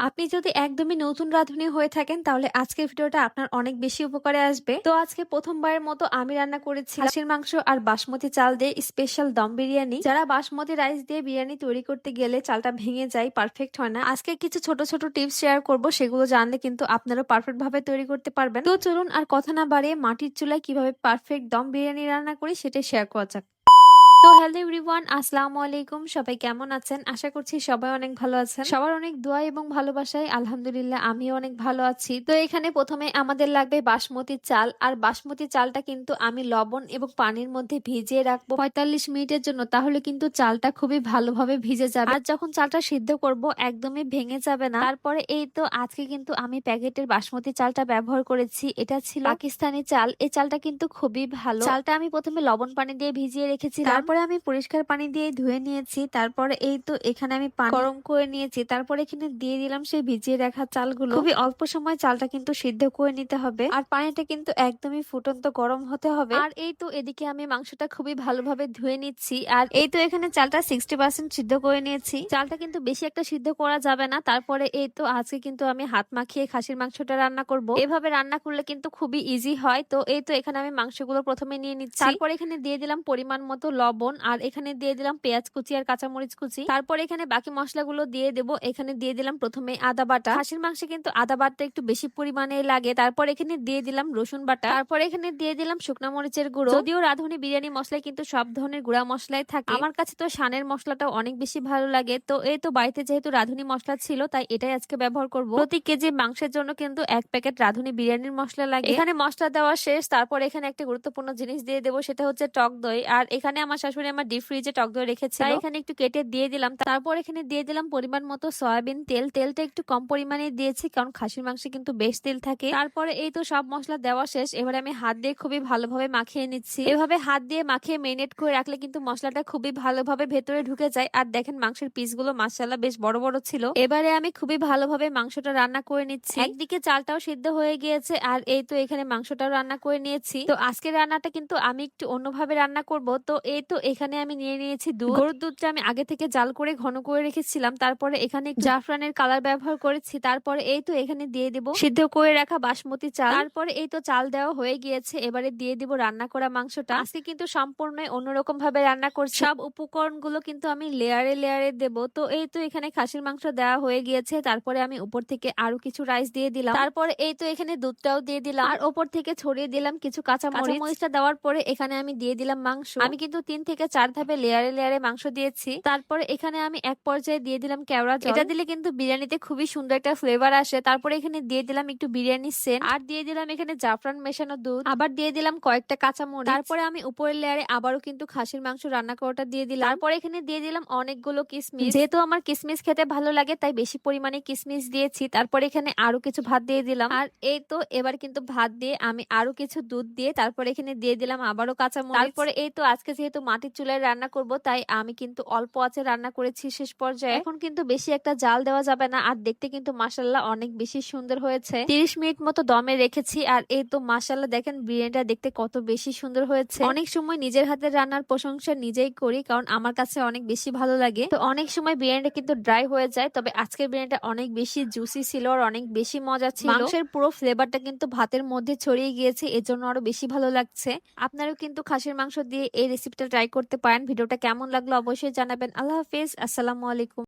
আপনি যদি একদমই নতুন রাঁধুনি হয়ে থাকেন তাহলে আজকের ভিডিওটা আপনার অনেক বেশি উপকারে আসবে। তো আজকে প্রথমবারের মতো আমি রান্না করেছি খাসির মাংস আর বাসমতি চাল দিয়ে স্পেশাল দম বিরিয়ানি। যারা বাসমতি রাইস দিয়ে বিরিয়ানি তৈরি করতে গেলে চালটা ভেঙে যায়, পারফেক্ট হয় না, আজকে কিছু ছোট ছোট টিপস শেয়ার করব, সেগুলো জানলে কিন্তু আপনারা পারফেক্ট ভাবে তৈরি করতে পারবেন। তো চলুন আর কথা না বাড়িয়ে মাটির চুলায় কিভাবে পারফেক্ট দম বিরিয়ানি রান্না করি সেটা শেয়ার করা যাক। তো হ্যালো এভরিওয়ান, আসসালামু আলাইকুম। সবাই কেমন আছেন? আশা করছি সবাই অনেক ভালো আছেন। সবার অনেক দোয়া এবং ভালোবাসায় আলহামদুলিল্লাহ আমিও অনেক ভালো আছি। তো এখানে প্রথমে আমাদের লাগবে বাসমতি চাল। আর বাসমতি চালটা কিন্তু আমি লবণ এবং পানির মধ্যে ভিজিয়ে রাখবো 45 মিনিটের জন্য, তাহলে কিন্তু চালটা খুবই ভালোভাবে ভিজে যাবে। আর যখন চালটা সিদ্ধ করব একদমই ভেঙে যাবে না। তারপরে এই তো আজকে কিন্তু আমি প্যাকেটের বাসমতি চালটা ব্যবহার করেছি। এটা ছিল পাকিস্তানি চাল। এই চালটা কিন্তু খুবই ভালো। চালটা আমি প্রথমে লবণ পানি দিয়ে ভিজিয়ে রেখেছি, তারপরে আমি পরিষ্কার পানি দিয়ে ধুয়ে নিয়েছি। তারপরে এই তো এখানে আমি পানি গরম করে নিয়েছি। তারপরে এখানে দিয়ে দিলাম সেই ভিজিয়ে রাখা চালগুলো। খুবই অল্প সময় চালটা কিন্তু সিদ্ধ করে নিতে হবে। আর পানিটা কিন্তু একদমই ফুটন্ত গরম হতে হবে। আর এই তো এদিকে আমি মাংসটা খুবই ভালোভাবে ধুয়ে নিচ্ছি। আর এই তো এখানে চালটা 60% সিদ্ধ করে নিয়েছি। চালটা কিন্তু বেশি একটা সিদ্ধ করা যাবে না। তারপরে এই তো আজকে কিন্তু আমি হাত মাখিয়ে খাসির মাংসটা রান্না করব। এভাবে রান্না করলে কিন্তু খুবই ইজি হয়। তো এই তো এখানে আমি মাংসগুলো প্রথমে নিয়ে নিচ্ছি। তারপর এখানে দিয়ে দিলাম পরিমাণ মতো লবণ, আর এখানে দিয়ে দিলাম পেঁয়াজ কুচি আর কাঁচামরিচ কুচি। তারপর এখানে বাকি মশলাগুলো দিয়ে দেব। এখানে দিয়ে দিলাম প্রথমে আদা বাটা। খাসির মাংসে কিন্তু আদা বাটা একটু বেশি পরিমাণে লাগে। তারপর এখানে দিয়ে দিলাম রসুন বাটা। তারপর এখানে দিয়ে দিলাম শুকনো মরিচের গুঁড়ো। যদিও রাঁধুনি বিরিয়ানি মশলায় কিন্তু সব ধরনের গুঁড়া মশলাই থাকে, আমার কাছে তো শানের মশলাটাও অনেক বেশি ভালো লাগে। তো এই তো বাড়িতে যেহেতু রাঁধুনি মশলা ছিল তাই এটাই আজকে ব্যবহার করব। প্রতি কেজি মাংসের জন্য কিন্তু 1 প্যাকেট রাঁধুনি বিরিয়ানির মশলা লাগে। এখানে মশলা দেওয়া শেষ। তারপর এখানে একটা গুরুত্বপূর্ণ জিনিস দিয়ে দেবো, সেটা হচ্ছে টক দই। আর এখানে আমার শাশুড়ি আমার ডিপ ফ্রিজে টক দই রেখেছে, তাই এখানে একটু কেটে দিয়ে দিলাম। তারপর এখানে দিয়ে দিলাম পরিমাণ মতো সয়াবিন তেল। তেলটা একটু কম পরিমাণে দিয়েছি কারণ খাসির মাংসে কিন্তু বেশ তেল থাকে। তারপরে এই তো সব মশলা দেওয়া শেষ। এবারে আমি হাত দিয়ে খুবই ভালোভাবে মাখিয়ে নিচ্ছি। এভাবে হাত দিয়ে মাখিয়ে মেরিনেট করে রাখলে কিন্তু মশলাটা খুবই ভালোভাবে ভেতরে ঢুকে যায়। আর দেখেন মাংসের পিসগুলো মাশাআল্লাহ বেশ বড় বড় ছিল। এবারে আমি খুবই ভালোভাবে মাংসটা রান্না করে নিচ্ছি। একদিকে চালটাও সিদ্ধ হয়ে গিয়েছে আর এই তো এখানে মাংসটাও রান্না করে নিয়েছি। তো আজকের রান্নাটা কিন্তু আমি একটু অন্যভাবে রান্না করব। তো এই তো এখানে আমি নিয়ে নিয়েছি দুধ। গরুর দুধটা আমি আগে থেকে জাল করে ঘন করে রেখেছিলাম। তারপরে এখানে জাফরানের কালার ব্যবহার করেছি। তারপরে এই তো এখানে দিয়ে দিব সিদ্ধ করে রাখা বাসমতি চাল। তারপরে এই তো চাল দেওয়া হয়ে গিয়েছে। এবারে দিয়ে দিব রান্না করা মাংসটা। আজকে কিন্তু সম্পূর্ণ অন্যরকম ভাবে রান্না করছি। সব উপকরণগুলো কিন্তু আমি লেয়ারে লেয়ারে দেব। তো এই তো এখানে খাসির মাংস দেওয়া হয়ে গিয়েছে। তারপরে আমি উপর থেকে আরো কিছু রাইস দিয়ে দিলাম। তারপরে এই তো এখানে দুধটাও দিয়ে দিলাম। আর উপর থেকে ছড়িয়ে দিলাম কিছু কাঁচামরিচটা দেওয়ার পরে এখানে আমি দিয়ে দিলাম মাংস। আমি কিন্তু 3 থেকে 4 ধাপে লেয়ারে লেয়ারে মাংস দিয়েছি। তারপরে এখানে আমি এক পর্যায়ে দিয়ে দিলাম কেওড়া জল। এটা দিলে কিন্তু বিরিয়ানিতে খুবই সুন্দর একটা ফ্লেভার আসে। তারপরে এখানে দিয়ে দিলাম একটু বিরিয়ানির সেন্ট, আর দিয়ে দিলাম এখানে জাফরান মেশানো দুধ, আবার দিয়ে দিলাম কয়েকটা কাঁচামরিচ। তারপরে আমি উপরের লেয়ারে আবারও কিন্তু খাসির মাংস রান্না করাটা দিয়ে দিলাম। তারপরে এখানে দিয়ে দিলাম অনেকগুলো কিশমিশ। যেহেতু আমার কিশমিশ খেতে ভালো লাগে তাই বেশি পরিমাণে কিশমিশ দিয়েছি। তারপরে এখানে আরো কিছু ভাত দিয়ে দিলাম। আর এই তো এবার কিন্তু ভাত দিয়ে আমি আরো কিছু দুধ দিয়ে তারপরে এখানে দিয়ে দিলাম আবারও কাঁচামরিচ। তারপরে এই তো আজকে যেহেতু মাটির চুলায় রান্না করব তাই আমি কিন্তু অল্প আঁচে রান্না করেছি শেষ পর্যায়ে। এখন কিন্তু বেশি একটা জাল দেওয়া যাবে না। আর দেখতে কিন্তু মাশাআল্লাহ অনেক বেশি সুন্দর হয়েছে। 30 মিনিট মতো দমে রেখেছি। আর এই তো মাশাআল্লাহ দেখেন বিরিয়ানিটা দেখতে কত বেশি সুন্দর হয়েছে। অনেক সময় নিজের হাতের রান্নার প্রশংসা নিজেই করি কারণ আমার কাছে অনেক বেশি ভালো লাগে। তো অনেক সময় বিরিয়ানিটা কিন্তু ড্রাই হয়ে যায়, তবে আজকের বিরিয়ানিটা অনেক বেশি জুসি ছিল আর অনেক বেশি মজা ছিল। মাংসের পুরো ফ্লেভারটা কিন্তু ভাতের মধ্যে ছড়িয়ে গিয়েছে, এজন্য আরো বেশি ভালো লাগছে। আপনারাও কিন্তু খাসির মাংস দিয়ে এই রেসিপিটা ট্রাই করতে পারেন। ভিডিওটা কেমন লাগলো অবশ্যই জানাবেন। আল্লাহ হাফেজ, আসসালামু আলাইকুম।